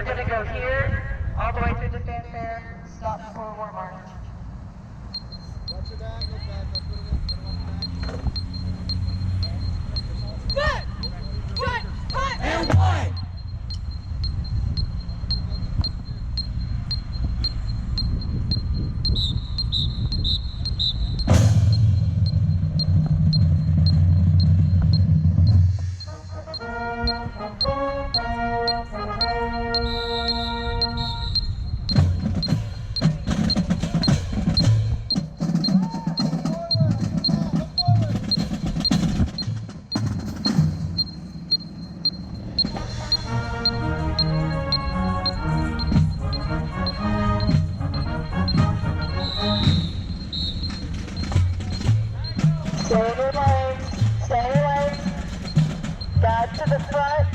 we're going to go here, all the way through the fanfare, stop before war march. Watch your back, look back, don't put it in, Good! Good! Cut! And one! Stay in your lane, stay in your lane, guide to the front.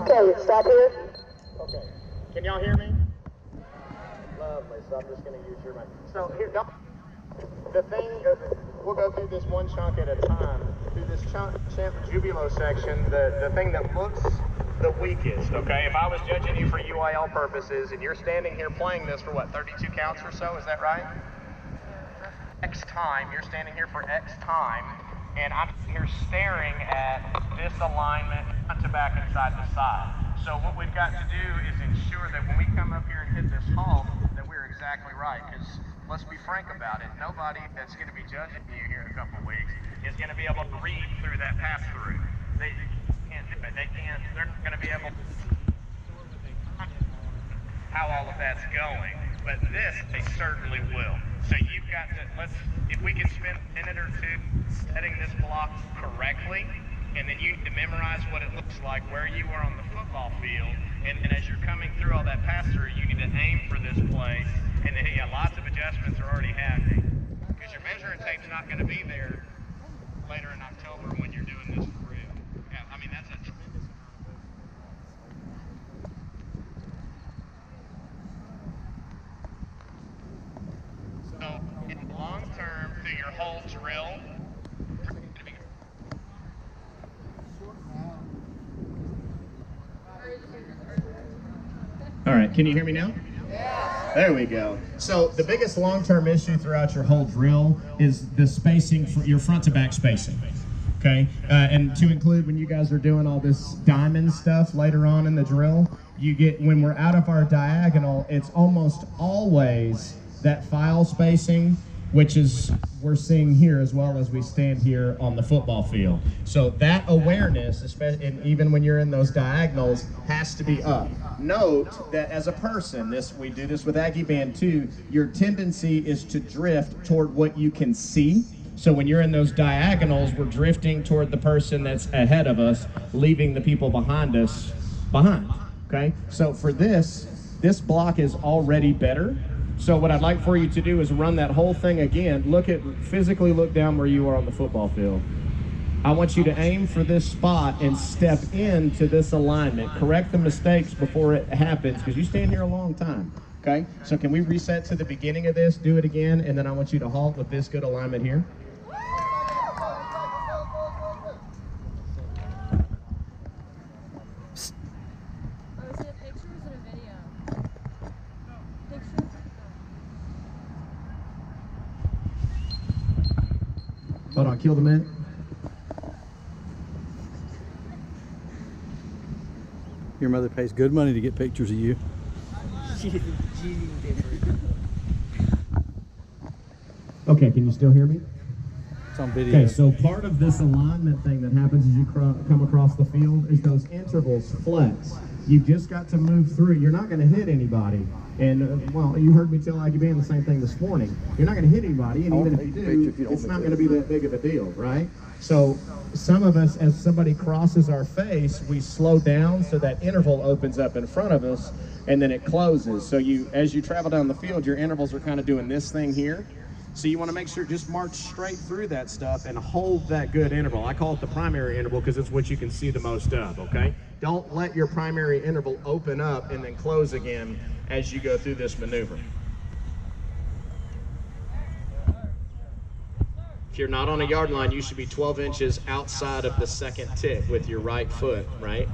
Okay, stop here. Okay. Can y'all hear me? Lovely. So I'm just going to use your mic. So here, the thing, we'll go through this one chunk at a time. Through this chant Jubilo section, the thing that looks the weakest, okay? If I was judging you for UIL purposes and you're standing here playing this for what, 32 counts or so, is that right? X time, you're standing here for X time, and I'm here staring at this alignment front to back and side to side. So what we've got to do is ensure that when we come up here and hit this halt, that we're exactly right. Because let's be frank about it, nobody that's going to be judging you here in a couple of weeks is going to be able to read through that pass through. They can't do it. They can't. They're not going to be able to how all of that's going. But this, they certainly will. So you've got to, if we could spend a minute or two setting this block correctly, and then you need to memorize what it looks like where you are on the football field, and as you're coming through all that pass-through, you need to aim for this place, and then, yeah, lots of adjustments are already happening, because your measuring tape's not going to be there later in October when you're doing this for real. Yeah, I mean, that's a tremendous amount of movement. So, in the long term, through your whole drill, all right, can you hear me now? Yeah. There we go. So the biggest long-term issue throughout your whole drill is the spacing, for your front to back spacing. Okay, and to include when you guys are doing all this diamond stuff later on in the drill, you get, when we're out of our diagonal, it's almost always that file spacing, which is we're seeing here as well as we stand here on the football field. So that awareness, especially, and even when you're in those diagonals, has to be up. Note that as a person, we do this with Aggie Band too, your tendency is to drift toward what you can see. So when you're in those diagonals, we're drifting toward the person that's ahead of us, leaving the people behind us behind, okay? So for this block is already better. So what I'd like for you to do is run that whole thing again. Physically look down where you are on the football field. I want you to aim for this spot and step into this alignment. Correct the mistakes before it happens, because you stand here a long time, okay? So can we reset to the beginning of this, do it again, and then I want you to halt with this good alignment here. Hold on, kill the minute. Your mother pays good money to get pictures of you. Okay, can you still hear me? It's on video. Okay, so part of this alignment thing that happens as you come across the field is those intervals flex. You've just got to move through. You're not going to hit anybody. And, well, you heard me tell Aggie Band the same thing this morning. You're not going to hit anybody, and even if you do, it's not going to be that big of a deal, right? So some of us, as somebody crosses our face, we slow down so that interval opens up in front of us, and then it closes. So as you travel down the field, your intervals are kind of doing this thing here. So you want to make sure, just march straight through that stuff and hold that good interval. I call it the primary interval because it's what you can see the most of, okay? Don't let your primary interval open up and then close again as you go through this maneuver. If you're not on a yard line, you should be 12 inches outside of the second tick with your right foot, right?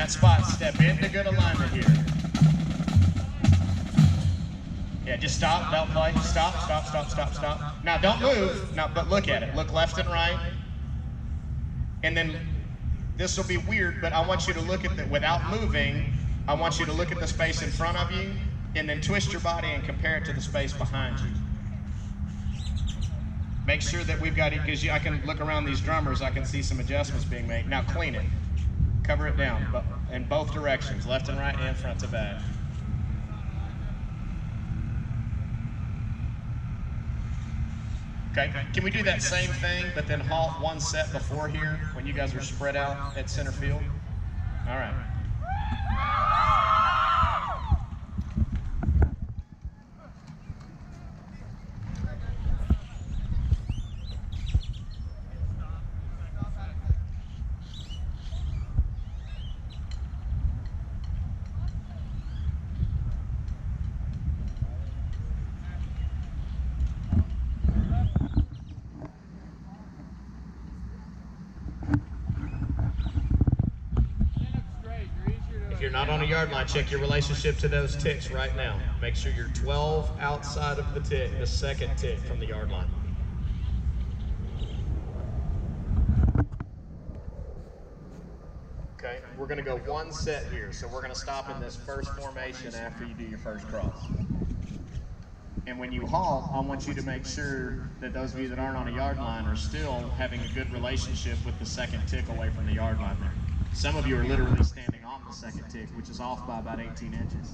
Spot, step into good alignment here. Yeah, just stop, don't play, stop, stop, stop, stop, stop. Now don't move, now, but look at it, look left and right. And then, this will be weird, but I want you to look at the, without moving, I want you to look at the space in front of you, and then twist your body and compare it to the space behind you. Make sure that we've got it, because I can look around these drummers, I can see some adjustments being made. Now clean it. Cover it down in both directions, left and right and front to back. Okay, can we do that same thing, but then halt one set before here when you guys are spread out at center field? All right. If you're not on a yard line, check your relationship to those ticks right now. Make sure you're 12 outside of the tick, the second tick from the yard line. Okay, we're gonna go one set here. So we're gonna stop in this first formation after you do your first cross. And when you halt, I want you to make sure that those of you that aren't on a yard line are still having a good relationship with the second tick away from the yard line there. Some of you are literally standing on the second tick, which is off by about 18 inches.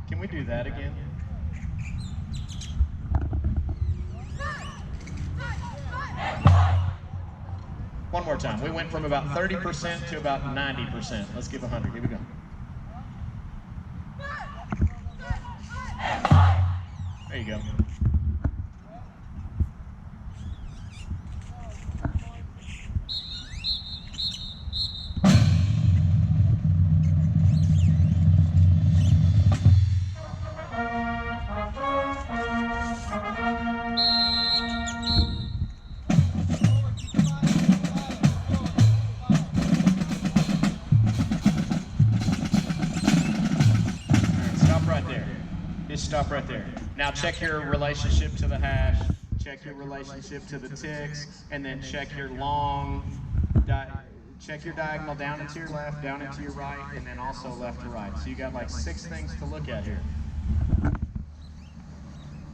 Can we do that again? One more time. We went from about 30% to about 90%. Let's give 100. Here we go. There you go. Stop right there. Now check your relationship to the hash, check your relationship to the ticks, and then check your check your diagonal down into your left, down into your right, and then also left to right. So you got like 6 things to look at here.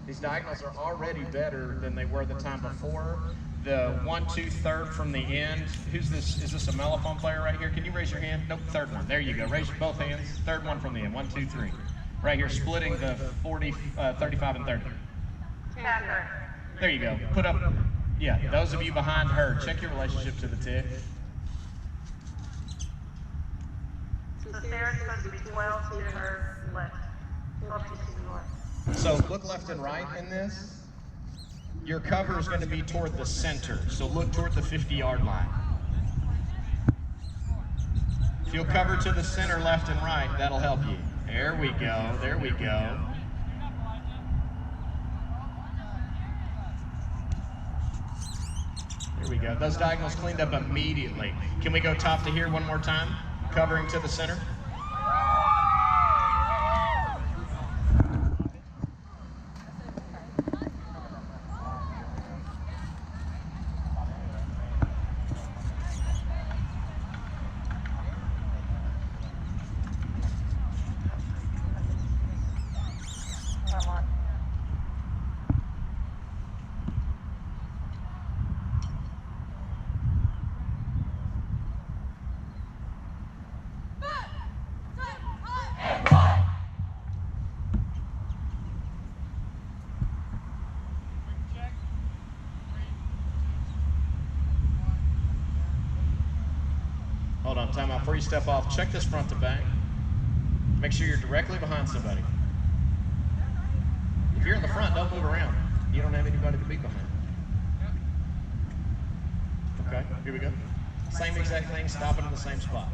These diagonals are already better than they were the time before. The 1, 2, third from the end. Who's this? Is this a mellophone player right here? Can you raise your hand? Nope, third one. There you go. Raise both hands. Third one from the end. 1, 2, 3. Right here, splitting the 35 and 30. There you go. Put up, yeah, those of you behind her, check your relationship to the tick. So Sarah's supposed to be 12 to her left. 12 to the left. So look left and right in this. Your cover is going to be toward the center, so look toward the 50-yard line. If you'll cover to the center, left and right, that'll help you. There we go, there we go. Here we go. Those diagonals cleaned up immediately. Can we go top to here one more time? Covering to the center. Hold on, time out. Before you step off, check this front to back. Make sure you're directly behind somebody. If you're in the front, don't move around. You don't have anybody to be behind. Okay, here we go. Same exact thing, stopping in the same spot.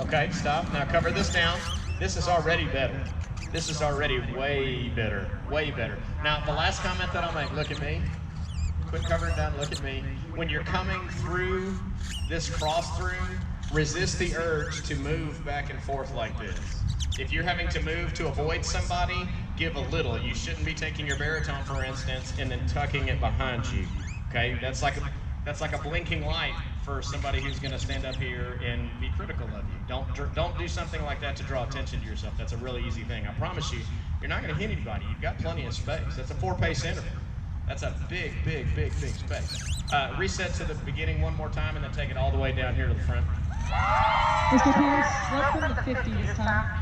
Okay, stop. Now cover this down. This is already better. This is already way better. Way better. Now, the last comment that I'll make, look at me. Quit covering down, look at me. When you're coming through this cross through, resist the urge to move back and forth like this. If you're having to move to avoid somebody, give a little. You shouldn't be taking your baritone, for instance, and then tucking it behind you. Okay, that's like a blinking light for somebody who's going to stand up here and be critical of you. Don't do something like that to draw attention to yourself. That's a really easy thing. I promise you, you're not going to hit anybody. You've got plenty of space. That's a 4-pace interval. That's a big space. Reset to the beginning one more time and then take it all the way down here to the front. Mr. Pierce, let's go to 50 this time.